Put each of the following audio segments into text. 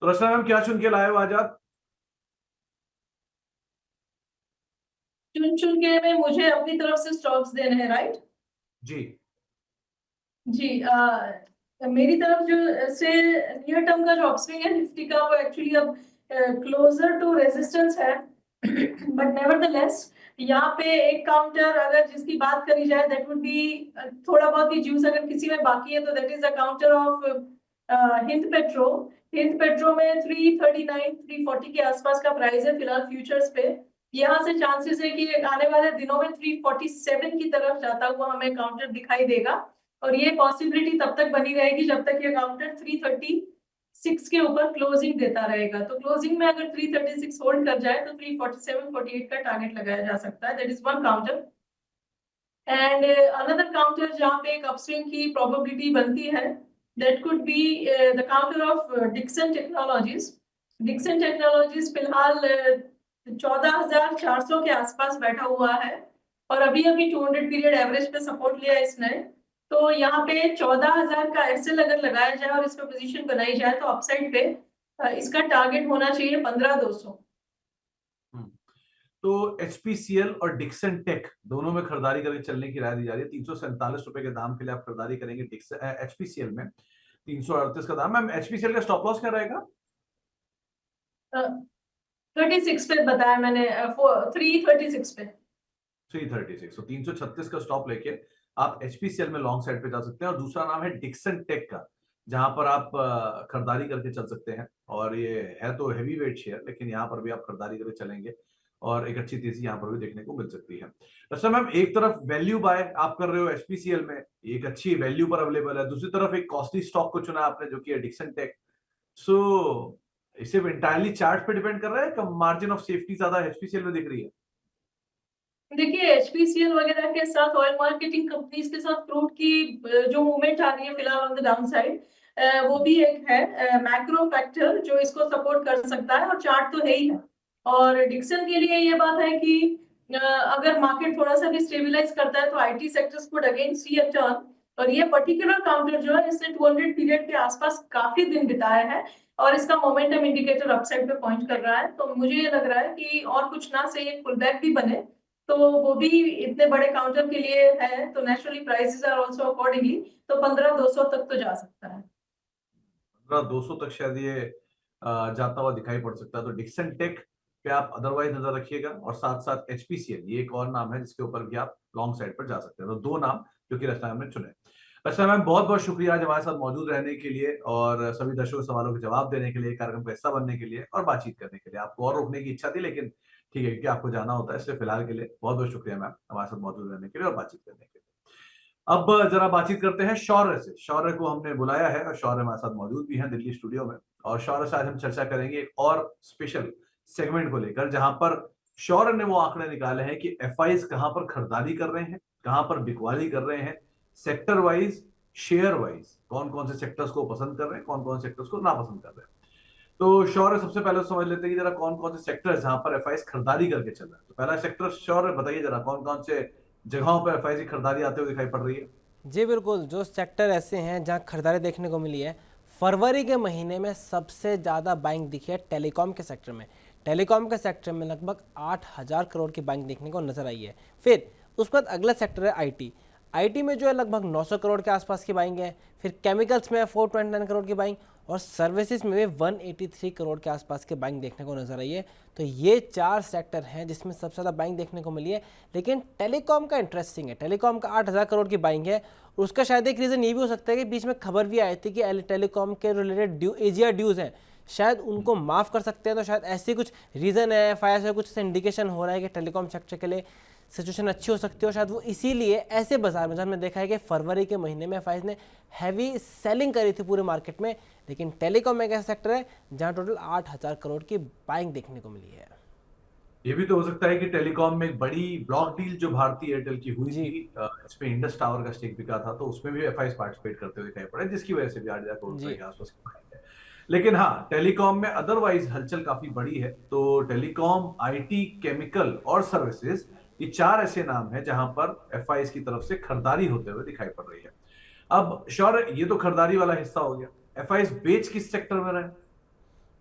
तो रचना मैम, क्या चुन के लाए हो आज आप? चुन चुन के में मुझे अपनी तरफ से स्टॉक्स देने हैं, राइट? जी। जी। मेरी तरफ जो से नियर टर्म का जो अपस्विंग है निफ्टी का, वो एक्चुअली अब क्लोजर टू रेजिस्टेंस है। बट नेवरदलेस यहाँ पे एक काउंटर अगर जिसकी बात करी जाए, दैट वुड बी थोड़ा बहुत ही जूस अगर किसी में बाकी है तो that is the counter of Hind petro. Hind petro में 339 340 के आसपास का प्राइस है फिलहाल फ्यूचर्स पे। यहाँ से चांसेस है कि आने वाले दिनों में 347 की तरफ जाता हुआ हमें काउंटर दिखाई देगा, और ये पॉसिबिलिटी तब तक बनी रहेगी जब तक ये काउंटर 336 के ऊपर क्लोजिंग देता रहेगा। तो क्लोजिंग में अगर 336 होल्ड कर जाए तो 347 48 का टारगेट लगाया जा सकता है। That is one counter. And another counter जहाँ पे एक अपस्विंग की प्रोबेबिलिटी बनती है, that could be the counter of Dixon technologies. Dixon technologies फिलहाल 14,400 के आसपास बैठा हुआ है, और अभी अभी 200 पीरियड एवरेज पे सपोर्ट लिया इसने। तो यहाँ पे 14,000 का एसएल अगर लगाया जाए और इस पे पोजीशन बनाई जाए तो अपसाइड पे इसका टारगेट होना चाहिए 15,200। तो एचपीसीएल और डिक्सन टेक दोनों में खरीदारी करके चलने की राय दी जा रही है। 347 रुपए के दाम के लिए आप खरीदारी करेंगे एचपीसीएल में। 338 का दाम। मैम, एचपीसीएल का स्टॉप लॉस क्या रहेगा? 36 पे बताया मैंने, 336 पे। 336, तो 336 का स्टॉप लेके आप एचपीसीएल में लॉन्ग साइड पे जा सकते हैं। और दूसरा नाम है डिक्सन टेक का, जहां पर आप खरीदारी करके चल सकते हैं। और ये है तो हैवी वेट शेयर, लेकिन यहाँ पर भी आप खरीदारी करके चलेंगे और एक अच्छी तेजी यहाँ पर भी देखने को मिल सकती है। अच्छा मैम, एक तरफ वैल्यू बाय आप कर रहे हो एचपीसीएल में, एक अच्छी वैल्यू पर अवेलेबल है। दूसरी तरफ एक कॉस्टली स्टॉक को चुना आपने, जो कि है डिक्सन टेक। सो इसे इंटायरली चार्ट पे डिपेंड कर रहा है, कम मार्जिन ऑफ सेफ्टी ज्यादा एचपीसीएल में दिख रही है? देखिए, एचपीसीएल वगैरह के साथ, ऑयल मार्केटिंग कंपनीज के साथ क्रूड की जो मूवमेंट आ रही है फिलहाल ऑन द डाउन साइड, वो भी एक है मैक्रो फैक्टर जो इसको सपोर्ट कर सकता है, और चार्ट तो है ही है। और डिक्सन के लिए ये बात है कि अगर मार्केट थोड़ा सा भी स्टेबलाइज करता है तो IT sectors could again see a turn. और ये पर्टिकुलर काउंटर जो है इसने 200 पीरियड के आसपास काफी दिन बिताया है, और इसका मोमेंटम इंडिकेटर अपसाइड पे पॉइंट कर रहा है। तो मुझे ये लग रहा है कि और कुछ ना से ये पुल बैक भी बने, तो वो भी इतने बड़े काउंटर के लिए है, तो naturally prices are also accordingly. तो 15,200 तक तो जा सकता है। 200 तक शायद ये जाता हुआ दिखाई पड़ सकता है। तो डिक्सन टेक पे आप अदरवाइज नजर रखिएगा, और साथ साथ एचपीसीएल, ये एक और नाम है जिसके ऊपर भी आप लॉन्ग साइड पर जा सकते हैं। तो दो नाम जो कि रचना मैम ने चुने। रचना मैम, बहुत बहुत शुक्रिया आज हमारे साथ मौजूद रहने के लिए, और सभी दर्शकों के सवालों के जवाब देने के लिए, कार्यक्रम का हिस्सा बनने के लिए और बातचीत करने के लिए। आपको और रोकने की इच्छा थी, लेकिन ठीक है, क्योंकि आपको जाना होता है, इसलिए फिलहाल के लिए बहुत बहुत शुक्रिया मैम हमारे साथ मौजूद रहने के लिए और बातचीत करने के लिए। अब जरा बातचीत करते हैं शौर्य से। शौर्य को हमने बुलाया है और शौर्य हमारे साथ मौजूद भी हैं दिल्ली स्टूडियो में। और शौर्य से आज हम चर्चा करेंगे एक और स्पेशल सेगमेंट को लेकर, जहां पर शौर्य ने वो आंकड़े निकाले हैं कि एफआईज कहां पर खरीदारी कर रहे हैं, कहां पर बिकवाली कर रहे हैं, सेक्टर वाइज, शेयर वाइज, कौन कौन से सेक्टर्स को पसंद कर रहे हैं, कौन कौन से सेक्टर्स को नापसंद कर रहे हैं। तो शौर्य, सबसे पहले समझ लेते हैं कि जरा कौन कौन से सेक्टर जहां पर एफआईज खरीदारी करके चल रहा है। तो पहला सेक्टर शौर्य बताइए जरा, कौन कौन से जगहों पर एफआईज की खरीदारी आते हुए दिखाई पड़ रही है? जी बिल्कुल, जो सेक्टर ऐसे हैं जहां खरीदारी देखने को मिली है, फरवरी के महीने में सबसे ज़्यादा बाइंग दिखी है टेलीकॉम के सेक्टर में। टेलीकॉम के सेक्टर में लगभग 8,000 करोड़ की बाइंग देखने को नजर आई है। फिर उसके बाद अगला सेक्टर है आईटी। आईटी में जो है लगभग 900 करोड़ के आसपास की बाइंग है। फिर केमिकल्स में 429 करोड़ की बाइंग, और सर्विसेज में भी 183 करोड़ के आसपास की बाइंग देखने को नजर आई है। तो ये चार सेक्टर हैं जिसमें सबसे ज़्यादा बाइंग देखने को मिली है। लेकिन टेलीकॉम का इंटरेस्टिंग है, टेलीकॉम का 8,000 करोड़ की बाइंग है। उसका शायद एक रीज़न ये भी हो सकता है कि बीच में खबर भी आई थी कि टेलीकॉम के रिलेटेड एजिया ड्यूज हैं, शायद उनको माफ़ कर सकते हैं। तो शायद ऐसी कुछ रीज़न है, फायर से कुछ इंडिकेशन हो रहा है कि टेलीकॉम सेक्टर के लिए सिचुएशन अच्छी हो सकती है। और शायद वो इसीलिए ऐसे बाजार में, जहाँ हमने देखा है कि फरवरी के महीने में एफआईज ने हैवी सेलिंग करी थी पूरे मार्केट में। लेकिन टेलीकॉम एक ऐसा सेक्टर है जहाँ टोटल 8,000 करोड़ की बाइंग देखने को मिली है। ये भी तो हो सकता है कि टेलीकॉम में एक बड़ी ब्लॉक डील जो भारतीय एयरटेल की हुई जी थी, इसमें इंडस टावर का स्टेक बिका था, तो उसमें भी एफआईज पार्टिसिपेट करते हुए दिखाई पड़े, जिसकी वजह से भी 8,000 करोड़ रुपए जी के आसपास की बाइंग है। लेकिन हाँ, टेलीकॉम में अदरवाइज हलचल काफी बड़ी है। तो टेलीकॉम, आईटी, केमिकल और सर्विसेज, ये चार ऐसे नाम हैं जहां पर एफआईज की तरफ से खरीदारी होते हुए दिखाई पड़ रही है। अब शौर्य, ये तो खरीदारी वाला हिस्सा हो गया। एफआईज बेच किस सेक्टर में रहे?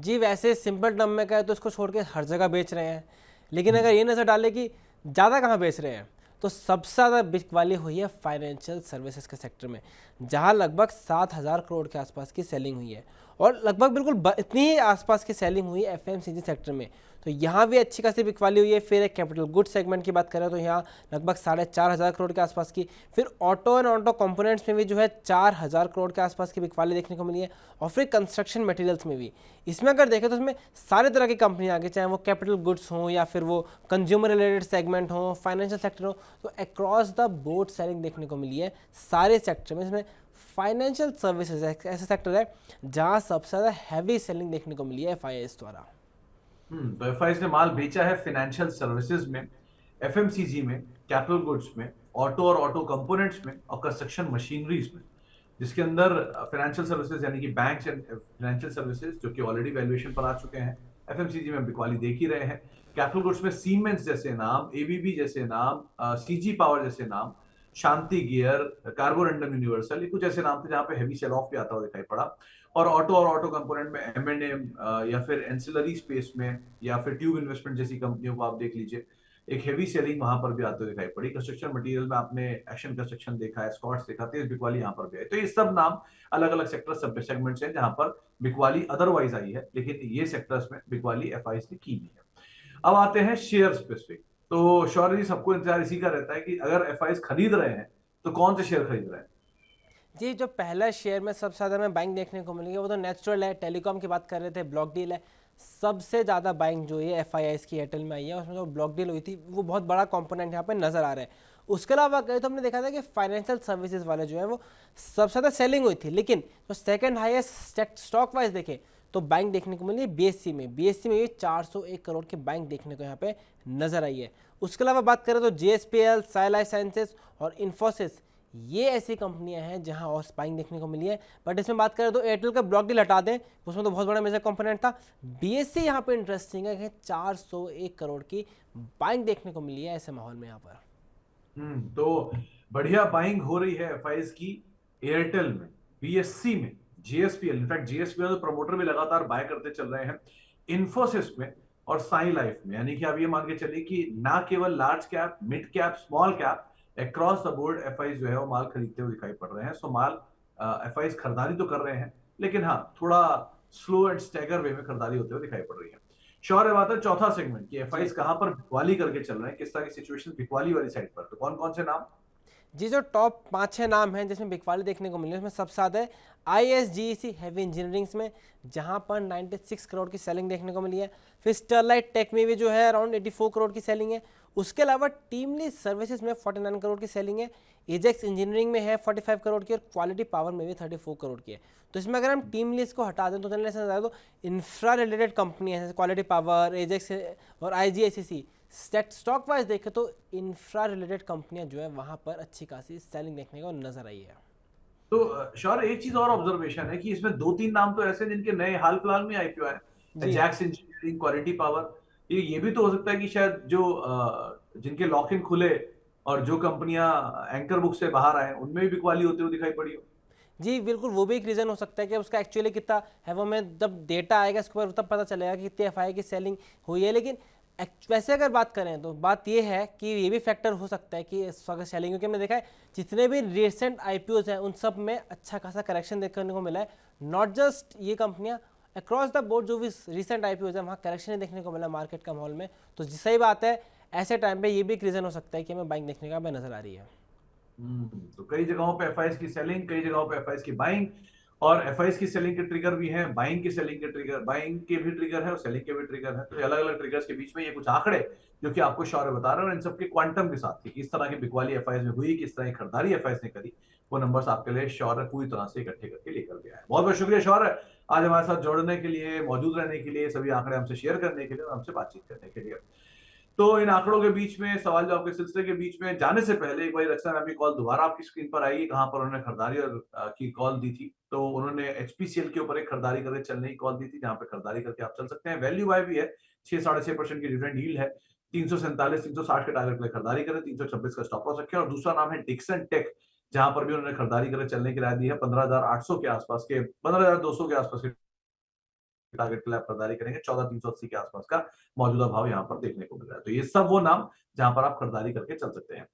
जी वैसे सिंपल टर्म में कहे तो इसको छोड़ के हर जगह बेच रहे हैं, लेकिन अगर ये नज़र डाले कि ज़्यादा कहाँ बेच रहे हैं, तो सबसे ज़्यादा बिकवाली हुई है फाइनेंशियल सर्विसेज के सेक्टर में, जहाँ लगभग 7,000 करोड़ के आसपास की सेलिंग हुई है, और लगभग बिल्कुल इतनी ही आसपास की सेलिंग हुई है एफएमसीजी सेक्टर में, तो यहाँ भी अच्छी खासी बिकवाली हुई है। फिर एक कैपिटल गुड सेगमेंट की बात करें तो यहाँ लगभग 4,500 करोड़ के आसपास की, फिर ऑटो एंड ऑटो कंपोनेंट्स में भी जो है 4,000 करोड़ के आसपास की बिकवाली देखने को मिली है, और फिर कंस्ट्रक्शन मटेरियल्स में भी। इसमें अगर देखें तो इसमें सारे तरह की कंपनियां आगे, चाहे वो कैपिटल गुड्स हों या फिर वो कंज्यूमर रिलेटेड सेगमेंट हो, फाइनेंशियल सेक्टर हो, तो अक्रॉस द बोर्ड सेलिंग देखने को मिली है सारे सेक्टर में। इसमें फाइनेंशियल सर्विसेज ऐसा सेक्टर है जहां सबसे ज़्यादा हैवी सेलिंग देखने को मिली है एफआईआईएस द्वारा। तो एफआईआईएस ने माल बेचा है फाइनेंशियल सर्विसेज में, एफएमसीजी में, कैपिटल गुड्स में, ऑटो और ऑटो कंपोनेंट्स में और कंस्ट्रक्शन मशीनरीज में, जिसके अंदर फाइनेंशियल सर्विसेज यानी कि बैंक्स एंड फाइनेंशियल सर्विसेज जो कि ऑलरेडी वैल्यूएशन पर आ चुके हैं, एफएमसीजी में बिकवाली देख ही रहे हैं, कैपिटल गुड्स में सीमेंस जैसे नाम, एबीबी जैसे नाम, सीजी पावर जैसे नाम, शांति गियर, कार्बोरंडम यूनिवर्सल, ये कुछ ऐसे नाम थे जहां पे हेवी सेल ऑफ भी आता हुआ दिखाई पड़ा। और ऑटो कंपोनेंट में एमएनएम या फिर एंसिलरी स्पेस में या फिर ट्यूब इन्वेस्टमेंट जैसी कंपनियों को आप देख लीजिए, एक हेवी सेलिंग वहां पर भी आते हुए दिखाई पड़ी। कंस्ट्रक्शन मटेरियल में आपने एक्शन कंस्ट्रक्शन देखा है, स्कॉट्स देखा, तेज बिकवाली यहाँ पर भी आई। तो ये सब नाम अलग अलग सेक्टर सब सेगमेंट्स हैं जहां पर बिकवाली अदरवाइज आई है, लेकिन ये सेक्टर्स में बिकवाली एफआईआईएस ने की भी है। अब आते हैं शेयर स्पेसिफिक। तो शौर्य जी, सबको इंतजार इसी का रहता है कि अगर एफआईआईएस खरीद रहे हैं तो कौन से शेयर खरीद रहे हैं? जी जो पहला शेयर में सबसे ज़्यादा में बाइंग देखने को मिलेगी वो तो नेचुरल है, टेलीकॉम की बात कर रहे थे, ब्लॉक डील है। सबसे ज़्यादा बाइंग जो है एफआईआईएस की एयरटेल में आई है, उसमें जो ब्लॉक डील हुई थी वो बहुत बड़ा कंपोनेंट यहाँ पे नज़र आ रहा है। उसके अलावा कहें तो हमने देखा था कि फाइनेंशियल सर्विसेज वाले जो है वो सबसे ज़्यादा सेलिंग हुई थी, लेकिन जो सेकंड हाईएस्ट स्टॉक वाइज देखें तो बैंक देखने को मिली बीएससी में भी 401 करोड़ की बैंक देखने को यहाँ पे नजर आई है। उसके अलावा बात करें तो जेएसपीएल, साई लाइफ साइंसेज और इन्फोसिस, ये ऐसी कंपनियां हैं जहां और बाइंग देखने को मिली है। बट इसमें बात करें तो एयरटेल का ब्लॉक डील हटा दें, उसमें तो बहुत बड़ा मेजर कंपोनेंट था। बीएससी यहाँ पे इंटरेस्टिंग है कि 401 करोड़ की बाइंग देखने को मिली है ऐसे माहौल में यहाँ पर। तो बढ़िया बाइंग हो रही है एफआईआईएस की एयरटेल में, बीएससी में, जीएसपीएल, इनफैक्ट जीएसपीएल तो प्रमोटर भी लगातार बाय करते चल रहे हैं, इन्फोसिस में और साई लाइफ में। यानी कि आप ये मान के चलिए कि ना केवल large cap, mid cap, small cap, across the board FIIs जो है वो माल खरीदते हुए दिखाई पड़ रहे हैं। सो माल एफआईआईएस खरीदारी तो कर रहे हैं, लेकिन हाँ थोड़ा स्लो एंड स्टैगर वे में खरीदारी होते हुए दिखाई पड़ रही है। शौर्य, बात है चौथा सेगमेंट की, एफआईआईएस कहां पर बिकवाली करके चल रहे हैं, किस तरह की सिचुएशन बिकवाली वाली साइड पर, तो कौन कौन से नाम? जी जो टॉप 5-6 नाम हैं जिसमें बिकवाली देखने को मिली है उसमें सबसे ज़्यादा है आईएसजीईसी हैवी इंजीनियरिंग्स में, जहां पर 96 करोड़ की सेलिंग देखने को मिली है। फिर स्टरलाइट टेक में भी जो है अराउंड 84 करोड़ की सेलिंग है। उसके अलावा टीमली सर्विसेज में 49 करोड़ की सेलिंग है। एजेक्स इंजीनियरिंग में है 45 करोड़ की और क्वालिटी पावर में भी 34 करोड़ की है। तो इसमें अगर हम टीम लीज को हटा दें तो जनरल ऐसा तो इंफ्रा रिलेटेड कंपनी है जैसे क्वालिटी पावर, एजेक्स और आईजीआईसीसी, स्टॉक वाइज देखें तो इंफ्रा रिलेटेड कंपनियां जो है वहां पर अच्छी खासी सेलिंग देखने को नजर आई है। तो शौर्य, एक चीज और ऑब्जर्वेशन है कि इसमें 2-3 नाम तो ऐसे हैं जिनके नए हाल फिलहाल में आईपीओ आए, एजैक्स इंजीनियरिंग, क्वालिटी पावर। ये भी तो हो सकता है कि शायद जो जिनके लॉक इन खुले और जो कंपनियां एंकर बुक से बाहर आए उनमें भी बिकवाली होते हुए दिखाई पड़ी हो। जी बिल्कुल, वो भी एक रीज़न हो सकता है कि उसका एक्चुअली कितना है वो हमें जब डेटा आएगा इसके ऊपर तब पता चलेगा कि कितनी एफआई की सेलिंग हुई है। लेकिन वैसे अगर बात करें तो बात ये है कि ये भी फैक्टर हो सकता है कि अगर सेलिंग, क्योंकि हमने देखा है जितने भी रिसेंट आईपीओज हैं उन सब में अच्छा खासा करेक्शन देखने को मिला है। नॉट जस्ट ये कंपनियां, अक्रॉस द बोर्ड जो भी रिसेंट आईपीओज है वहाँ करेक्शन देखने को मिला मार्केट का माहौल में। तो सही बात है, ऐसे टाइम पे ये भी एक रीज़न हो सकता है कि हमें बाइंग देखने का हमें नजर आ रही है। तो कई जगहों पे एफआईआईएस की सेलिंग, कई जगहों पे एफआईआईएस की बाइंग, और एफआईआईएस की सेलिंग के ट्रिगर भी हैं, बाइंग की सेलिंग के ट्रिगर, बाइंग के भी ट्रिगर है और सेलिंग के भी ट्रिगर है। तो अलग अलग ट्रिगर्स के बीच में ये कुछ आंकड़े जो कि आपको शौर्य बता रहे हैं, और इन सबके क्वांटम के साथ कि किस तरह की बिकवाली एफआईआईएस में हुई, किस तरह की खरीदारी एफआईआईएस ने करी, वो नंबर्स आपके लिए शौर्य पूरी तरह से इकट्ठे करके लेकर गया है। बहुत बहुत शुक्रिया शौर्य, आज हमारे साथ जुड़ने के लिए, मौजूद रहने के लिए, सभी आंकड़े हमसे शेयर करने के लिए और हमसे बातचीत करने के लिए। तो इन आंकड़ों के बीच में, सवाल जवाब के सिलसिले के बीच में जाने से पहले एक बार रचना मैम की कॉल दोबारा आपकी स्क्रीन पर आएगी, कहां पर उन्होंने खरीदारी और की कॉल दी थी। तो उन्होंने एचपीसीएल के ऊपर एक खरीदारी करके चलने की कॉल दी थी, जहां पे खरीदारी करके आप चल सकते हैं। वैल्यू बाय भी है, 6-6.5% की डिविडेंड यील्ड है, 347-360 के टारगेट पे खरीदारी करें, 326 का स्टॉप लॉस रखें। और दूसरा नाम है डिक्सन टेक, जहां पर भी उन्होंने खरीदारी करके चलने की राय दी है, 15,800 के आसपास के, 15,200 के आसपास के टारगेट के लिए आप खरीदारी करेंगे 14,380 के आसपास का मौजूदा भाव यहाँ पर देखने को मिल रहा है। तो ये सब वो नाम जहां पर आप खरीदारी करके चल सकते हैं।